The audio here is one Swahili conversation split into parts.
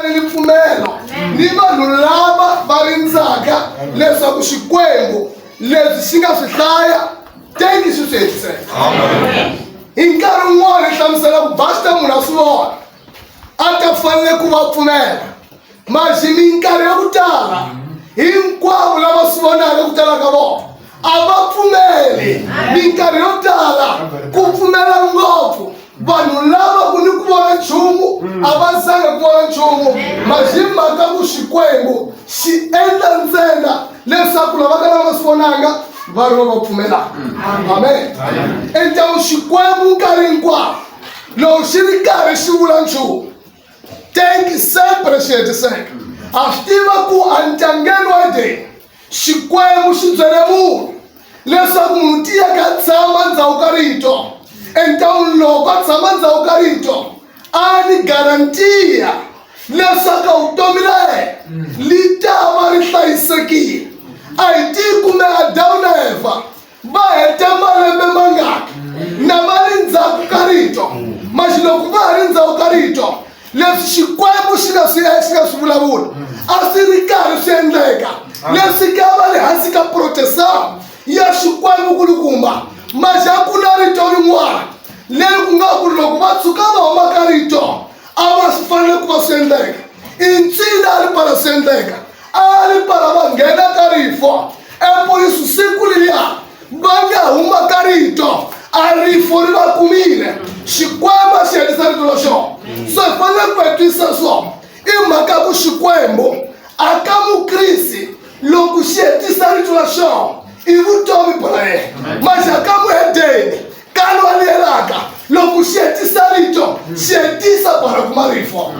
Nilipfumela ni vanhu lava va rindzaka leswaku Xikwembu leswi xi nga swi hlaya tengi swi swi hetiseka. Hi nkarhi wun'wana hi hlamusela ku basta munhu a swi vona a ta fanele ku va pfumela, mara minkarhi ya ku tala hinkwavo lava swi vonaka ku tala ka vona a va pfumeli. Minkarhi yo tala ku pfumela ngopfu vanhu lava ku ni ku vona nchumu a va zanga ku vona nchumu, mhaka ku Xikwembu xi endla ntsena leswaku lava ka lava swi vonanga va ri va pfumelaka. Amen. Endzhaku Xikwembu nkarhi hinkwawo loko xi ri karhi xi vula nchumu tengi sempre xi hetiseka. A swi tiva ku endyangeni wa Edeni Xikwembu xi byele munhu leswaku munhu tiya ka tshama ndhawu ka rito. Entonces loko a tshama ndhawu ka rito a ni garantiya leswaku vutomi ra yena li ta va ri hlayisekile. A hi tivi kumbe Adamu na Eva va heta malembe mangaki na va ri ndzhaku ka rito, mara loko va ha ri ndzhaku ka rito leswi Xikwembu xi nga swi vulavula a swi ri karhi swi endleka. Leswi ka va le hansi ka protestant ya Xikwembu kulukumba, mara ku na rito rin'wana leri ku nga ku ri loko va tshuka va huma ka rito a va swi fanele ku va swi endleka. I ncila a ri pala swi endleka, a ri pala va nghena ka rifo. Epolisi siku leriya va nga huma ka rito a rifo ri va kumile. Xikwembu xi hetisa rito ra xona. So hi fanele ku hetisa swona i mhaka ku Xikwembu a ka mukrisi loko xi hetisa rito ra xona i vutomi bya yena, mara ka muhedeni ka loyi yelaka loko xi hetisa rito xi hetisa bara kuma rifo.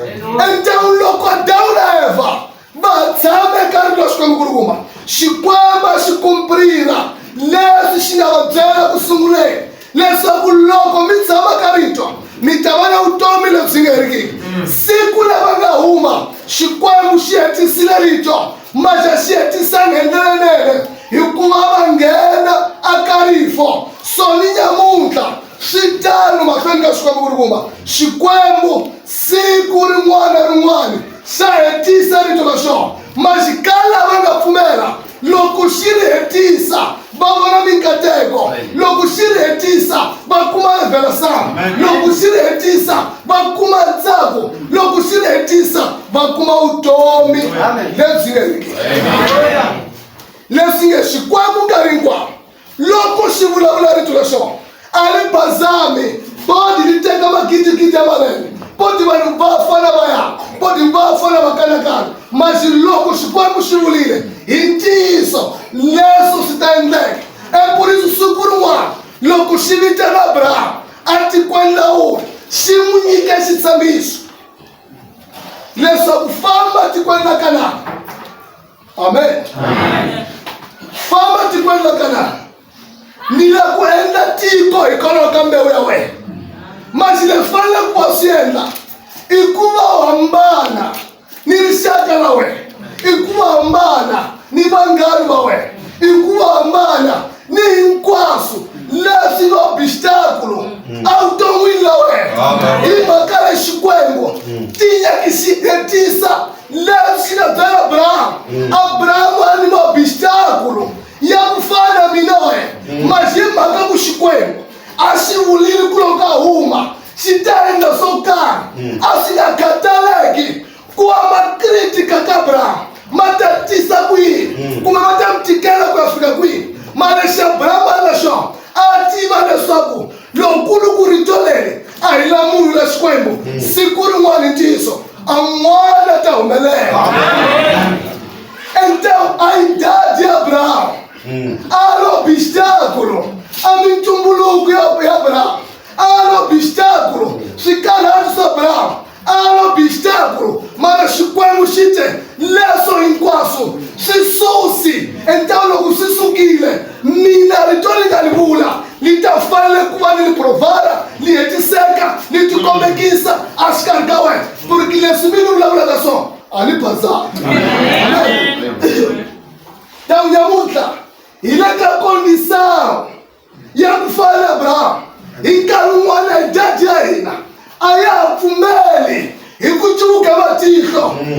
Endzhaku loko Adamu na Eva va tshame ka rito Xikwembu kulukumba, Xikwembu xi kumbrira leswi xi nga va byela ku sunguleni leswaku loko mi tshama ka rito mi ta va na vutomi lebyi nga herikiki. Siku lava nga huma Xikwembu xi hetisile rito, mara xi hetisanga hi ndlela leyinene hikuva va nghena aka rifo. So ni nyamuntlha swi tano mahlweni ka Xikwembu kulukumba, Xikwembu siku rin'wana na rin'wana xa hetisa rito ra xona, mara ka lava nga pfumela loko xi ri hetisa va vona minkateko, loko xi ri hetisa va kuma rivelasama, loko xi ri hetisa va kuma ntsako, loko xi ri hetisa va kuma vutomi lebyi nga heriki. Leswi nge Xikwembu nkarhi hinkwawo loko xi vulavula rito ra xona a ri bazami bodi li teka magidigidi ya malembe, bodi vanhu va fana va ya, bodi va fana va kanakana, mara loko Xikwembu xi vulile hi ntiyiso leswo swi ta endleka. Epolisi siku rin'wana loko xi vitana Abrahamu a tikweni la Uri xi n'wi nyike xitshamiso leswaku famba tikweni la Kanani. Amen. Famba tikweni la Kanani ni la ku endla tiko hikwalaho ka mbewu ya wena, mara leswi fanele ku va swi endla i ku va hambana ni rixaka la wena, i ku va hambana ni vanghana va wena, i ku va hambana ni hinkwaswo leswi va obstacle a vuton'wini la wena. Hi mhaka ya Xikwembu tinyaki xi hetisa leswi nga byela Abrahamu. Abrahamu a ni maobstacle ya ku fana mina wena, mara hi mhaka ku Xikwembu a xi vulile ku loko a huma xi ta endla swo karhi. A swi nga khataleki ku va makritika ka Abrahamu ma ta tisa ku yini kumbe ma ta mi tikela ku ya fika kwini, mara lexi Abrahamu a nga xona a tiva leswaku lokulu ku rito leri a hi la munhu la Xikwembu siku rin'wana ntiyiso a n'wana ta humelela. Então a idade ya Abrahamu a ro obstacle a mintumbuluko ya Abrahamu, a ro obstacle swikarhati swa Abrahamu, a ro obstacle, mara Xikwembu xi te leswo hinkwaswo swi susi. Então loko swi sukile mina rito li nga li vula li ta fanele ku va ni li provara, li hetiseka, li tikombekisa a xikarhi ka wena porque leswi mi ni vulavulaka swona a ni bazanga. Ta nyamuntlha hi le ka kondisao ya ku fana Abrahamu hi nkarhi wun'wana hi dadi ya hina a ya ha pfumeli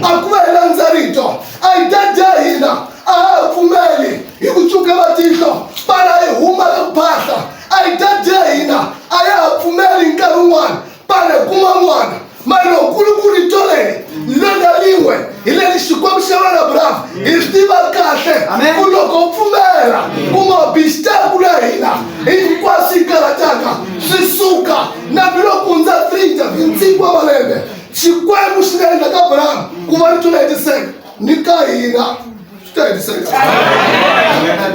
akuva hilandza rito a hi ta hina a ha pfumeli hi ku tsuka matihlo para hi huma ka ku phahla a hi ta hina a ya ha pfumeli hi nkarhi wun'wana para hi kuma n'wana mara loko ku rito leri lin'we hi leli Xikwembu xa vana Abrahamu hi swi tiva kahle ku loko u pfumela kuma obstacle ya hina hinkwaswo hi karataka swi suka na biloko hundza 3 hi ntsiku wa malembe Xikwembu xi nga endla ka Abrahamu ku va rito la hetiseka ni ka hina swi ta hetiseka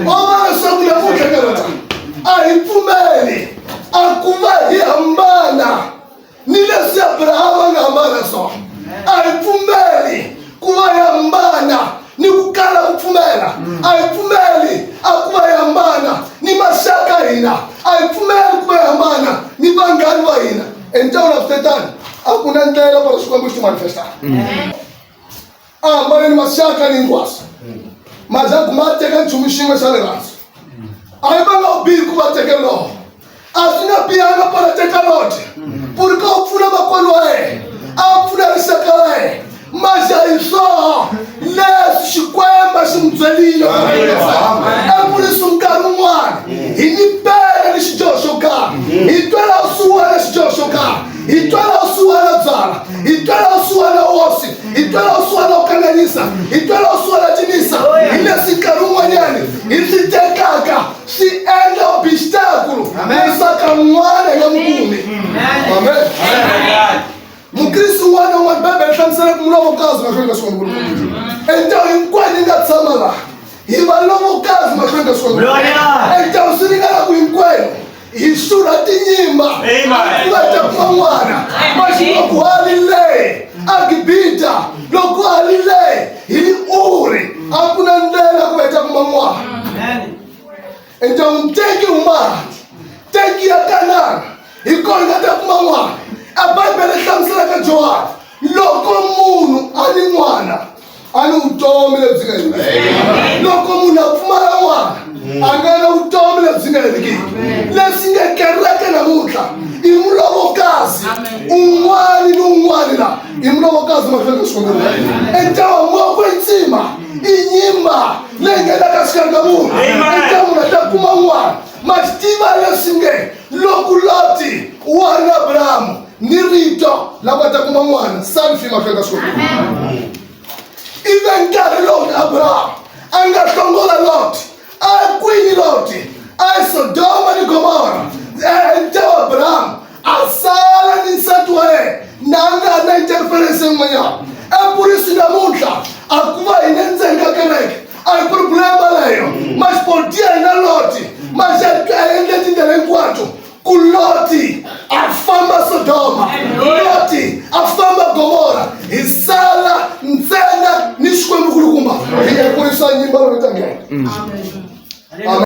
o va leswaku namuntlha karata a hi pfumeli a ku va hi hambana ni leswi Abrahamu a nga hambana swona a hi pfumeli ku va hi hambana ni ku kala ku pfumela a hi pfumeli a ku va hi hambana ni maxaka hina a hi pfumeli ku va hi hambana ni vanghani va hina enhlawula vutetani a ku na ndlela para Xikwembu xi manifestana a hambane ni maxaka ni hinkwaswo mazaku ma teka nchumu xin'we xa le hansi a hi va nga wu bihi ku va teke lowo a swi nga bihanga para teka loti ku ri ka u pfuna makwenu wa yena a pfuna rixaka ra yena maxa hi swoho leswi Xikwembu xi n'wi byerile epfulisi nkarhi wun'wana hi ni pele ni xidyoho xo karhi hi twela kusuhana xidyoho xo karhi hi twela kusuhana byala hi twela kusuhana hosi hi twela kusuhana ku kanganyisa hi twela kusuhana cinisa hi leswi nkarhi wun'wanyani hi swi tekaka swi endla obstacle leswaku n'wana hi nga n'wi kumi amen Mukristo wun'wana wun'wana Bibele yi hlamusela ku mulovokazi mahlweni ka Xikwembu endzhaku hinkwayo ni nga tshama laha hi valovokazi mahlweni ka Xikwembu endzhaku swi ringana ku hinkwayo hi xurha tinyimba ku va ta kuma n'wana maxi loko halile a Gibita loko halile hi Uri a ku na ndlela ku va ta kuma n'wana endzhaku teki huma teki ya Kanana hi kona nga ta kuma n'wana a Bibele hlamusela ka Johani loko munhu a ni n'wana a ni vutomi lebyi nga heriki loko munhu a pfumala n'wana a nga na vutomi lebyi nga heriki leswi nga kereke namuntlha i mulovokazi un'wana ni un'wana la i mulovokazi mahlweni ka Xikwembu endzhaku moko ntsima i nyimba leyi ngenaka xikarhi ka munhu endzhaku munhu a ta kuma n'wana ma swi tiva leswi nge loko Loti wa na Abrahamu ni rito loko a ta kuma n'wana salfi mahlweni ka Xikwembu ive nkarhi lowu Abrahamu a nga hlongola Loti a kwini Loti a Sodoma ni Gomora endzhaku Abrahamu a sala ni nsati wa yena na a nga na interference yin'wanyana epurisi namuntlha a ku va hi le ndzeni ka kereke a hi problema leyo maxipoti ya hina Loti a endle tindlela hinkwato ku Loti a famba Sodoma Loti a famba Gomora hi sala ntsena ni Xikwembu kulukumba hi ya kurisa nyimba lo ta nghena